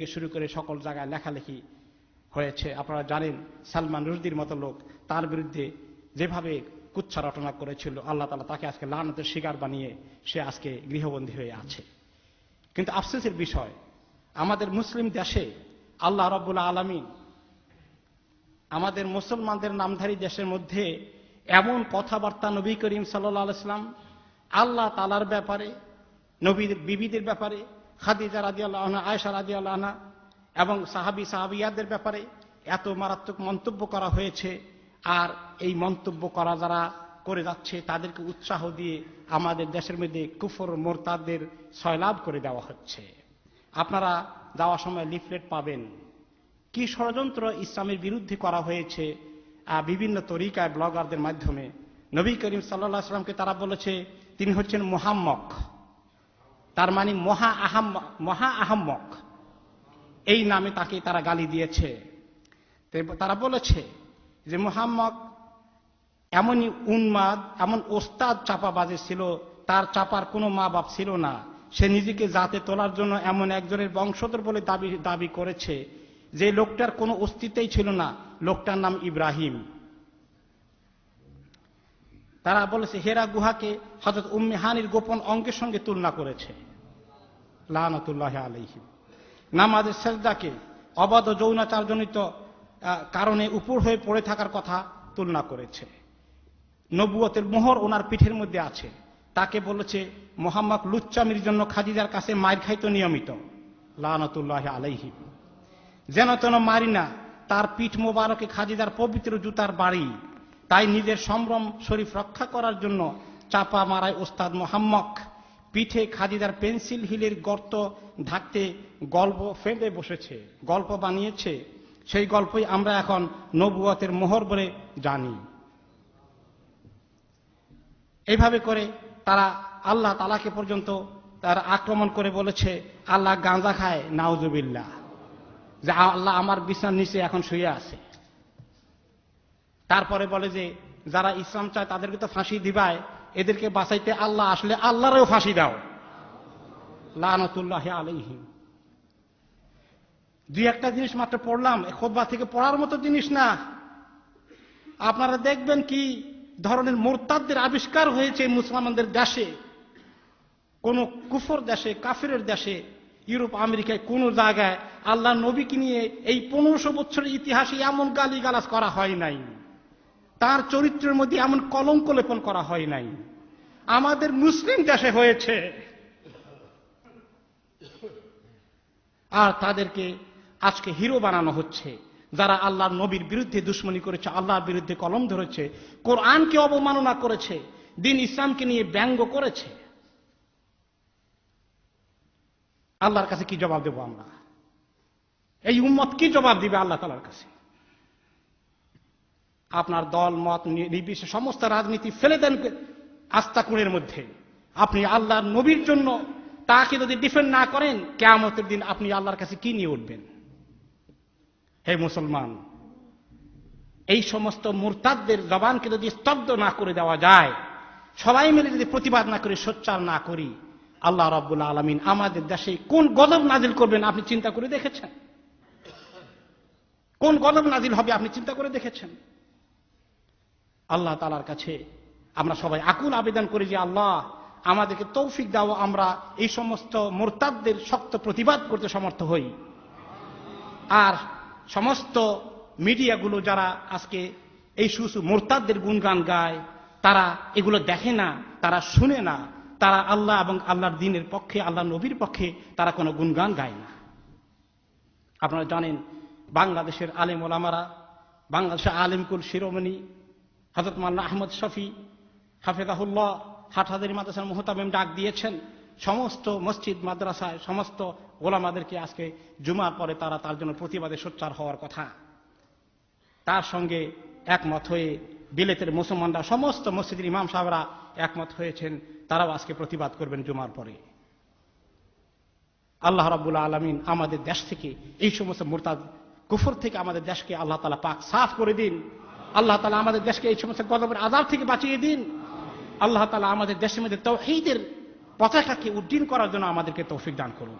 থেকে শুরু করে সকল জায়গায় লেখালেখি হয়েছে। আপনারা জানেন সালমান রুশদির মতো লোক তার বিরুদ্ধে যেভাবে কুচ্ছা রটনা করেছিল, আল্লাহ তাআলা তাকে আজকে লানতের শিকার বানিয়ে সে আজকে গৃহবন্দী হয়ে আছে। কিন্তু আফসোসের বিষয়, আমাদের মুসলিম দেশে আল্লাহ রাব্বুল আলামিন আমাদের মুসলমানদের নামধারী দেশের মধ্যে এমন কথাবার্তা নবী করিম সাল্লাল্লাহু আলাইহি ওয়াসাল্লাম আল্লাহ তাআলার ব্যাপারে, নবীদের বিবিদের ব্যাপারে, খাদিজা রাদিয়াল্লাহু আনহা, আয়েশা রাদিয়াল্লাহু আনহা এবং সাহাবিয়াদের ব্যাপারে এত মারাত্মক মন্তব্য করা হয়েছে। আর এই মন্তব্য করা যারা করে যাচ্ছে তাদেরকে উৎসাহ দিয়ে আমাদের দেশের মধ্যে কুফর মোরতাদদের সয়লাভ করে দেওয়া হচ্ছে। আপনারা যাওয়ার সময় লিফলেট পাবেন, কি ষড়যন্ত্র ইসলামের বিরুদ্ধে করা হয়েছে বিভিন্ন তরিকায় ব্লগারদের মাধ্যমে। নবী করিম সাল্লাল্লাহু আলাইহি ওয়াসাল্লামকে তারা বলেছে তিনি হচ্ছেন মুহাম্মক, তার মানে মহা আহাম্মক, এই নামে তাকে তারা গালি দিয়েছে। তারা বলেছে যে মুহাম্মদ এমনই উন্মাদ, এমন ওস্তাদ চাপাবাজে ছিল, তার চাপার কোনো মা বাপ ছিল না। সে নিজেকে জাতে তোলার জন্য এমন একজনের বংশধর বলে দাবি করেছে যে লোকটার কোনো অস্তিত্বই ছিল না, লোকটার নাম ইব্রাহিম। তারা বলেছে হেরা গুহাকে হযরত উম্মে হানির গোপন অঙ্গের সঙ্গে তুলনা করেছে, লানাতুল্লাহি আলাইহি। নামাজের সেজদাকে অবাধ যৌনাচারজনিত কারণে উপর হয়ে পড়ে থাকার কথা তুলনা করেছে। নবুয়তের মোহর ওনার পিঠের মধ্যে আছে, তাকে বলেছে মুহাম্মদ লুচ্চামির জন্য খাদিজার কাছে মাইর খাইতো নিয়মিত, লানাতুল্লাহি আলাইহি। যেন তেন মারি না, তার পিঠ মোবারকে খাদিজার পবিত্র জুতার বাড়ি, তাই নিজের সম্ভ্রম শরীফ রক্ষা করার জন্য চাপা মারায় ওস্তাদ মুহাম্মদ পিঠে খাদিজার পেন্সিল হিলের গর্ত ঢাকতে গল্প ফেঁদে বসেছে, গল্প বানিয়েছে। সেই গল্পই আমরা এখন নবুয়তের মোহর বলে জানি। এইভাবে করে তারা আল্লাহ তাআলাকে পর্যন্ত তারা আক্রমণ করে বলেছে আল্লাহ গাঁজা খায়, নাউজুবিল্লাহ, যে আল্লাহ আমার বিছানার নিচে এখন শুয়ে আছে। তারপরে বলে যে যারা ইসলাম চায় তাদেরকে তো ফাঁসি দিবায়, এদেরকে বাঁচাইতে আল্লাহ আসলে আল্লাহরেও ফাঁসি দাও, লানাতুল্লাহি আলাইহি। দুই একটা জিনিস মাত্র পড়লাম, খুতবা থেকে পড়ার মতো জিনিস না। আপনারা দেখবেন কি ধরনের মুরতাদদের আবিষ্কার হয়েছে মুসলমানদের দেশে। কোন কুফর দেশে, কাফিরের দেশে, ইউরোপ আমেরিকায় কোন জায়গায় আল্লাহ নবীকে নিয়ে এই 1500 বছরের ইতিহাসে এমন গালিগালাজ করা হয় নাই, তার চরিত্রের মধ্যে এমন কলঙ্ক লেপন করা হয় নাই। আমাদের মুসলিম দেশে হয়েছে। আর তাদেরকে আজকে হিরো বানানো হচ্ছে, যারা আল্লাহর নবীর বিরুদ্ধে দুশ্মনী করেছে, আল্লাহর বিরুদ্ধে কলম ধরেছে, কোরআনকে অবমাননা করেছে, দ্বীন ইসলামকে নিয়ে ব্যঙ্গ করেছে। আল্লাহর কাছে কি জবাব দেব আমরা? এই উম্মত কি জবাব দিবে আল্লাহ তাআলার কাছে? আপনার দল মত নির্বিশেষে সমস্ত রাজনীতি ফেলে দেন আস্থা কুঁড়ের মধ্যে। আপনি আল্লাহর নবীর জন্য তাকে যদি ডিফেন্ড না করেন, কিয়ামতের দিন আপনি আল্লাহর কাছে কি নিয়ে উঠবেন? হে মুসলমান, এই সমস্ত মুরতাদদের জবানকে যদি স্তব্ধ না করে দেওয়া যায়, সবাই মিলে যদি প্রতিবাদ না করে সোচ্চার না করি, আল্লাহ রাব্বুল আলামিন আমাদের দেশে কোন গজব নাজিল করবেন আপনি চিন্তা করে দেখেছেন? কোন গজব নাজিল হবে আপনি চিন্তা করে দেখেছেন? আল্লাহ তাআলার কাছে আমরা সবাই আকুল আবেদন করি যে আল্লাহ আমাদেরকে তৌফিক দাও, আমরা এই সমস্ত মুরতাদদের শক্ত প্রতিবাদ করতে সমর্থ হই। আর সমস্ত মিডিয়াগুলো যারা আজকে এই মুরতাদদের গুণগান গায়, তারা এগুলো দেখে না, তারা শুনে না, তারা আল্লাহ এবং আল্লাহর দ্বীনের পক্ষে, আল্লাহ নবীর পক্ষে তারা কোনো গুণগান গায় না। আপনারা জানেন বাংলাদেশের আলেম ওলামারা, বাংলাদেশের আলেমকুল শিরোমণি হযরত মাওলানা আহমদ শফি হাফেজাহুল্লাহ হাটহাজারী মাদ্রাসার মুহতামিম ডাক দিয়েছেন সমস্ত মসজিদ মাদ্রাসায় সমস্ত ওলামাদেরকে আজকে জুমার পরে তারা তার জন্য প্রতিবাদে সোচ্চার হওয়ার কথা। তার সঙ্গে একমত হয়ে বিলেতের মুসলমানরা, সমস্ত মসজিদের ইমাম সাহেবরা একমত হয়েছেন, তারাও আজকে প্রতিবাদ করবেন জুমার পরে। আল্লাহ রাব্বুল আলামিন আমাদের দেশ থেকে এই সমস্ত মুরতাদ কুফর থেকে আমাদের দেশকে আল্লাহ তাআলা পাক সাফ করে দিন। আল্লাহ তাআলা আমাদের দেশকে এই সমস্ত গজবের আযাব থেকে বাঁচিয়ে দিন। আল্লাহ তাআলা আমাদের দেশের মধ্যে তাওহীদের পতাকাকে উড্ডীন করার জন্য আমাদেরকে তৌফিক দান করুন।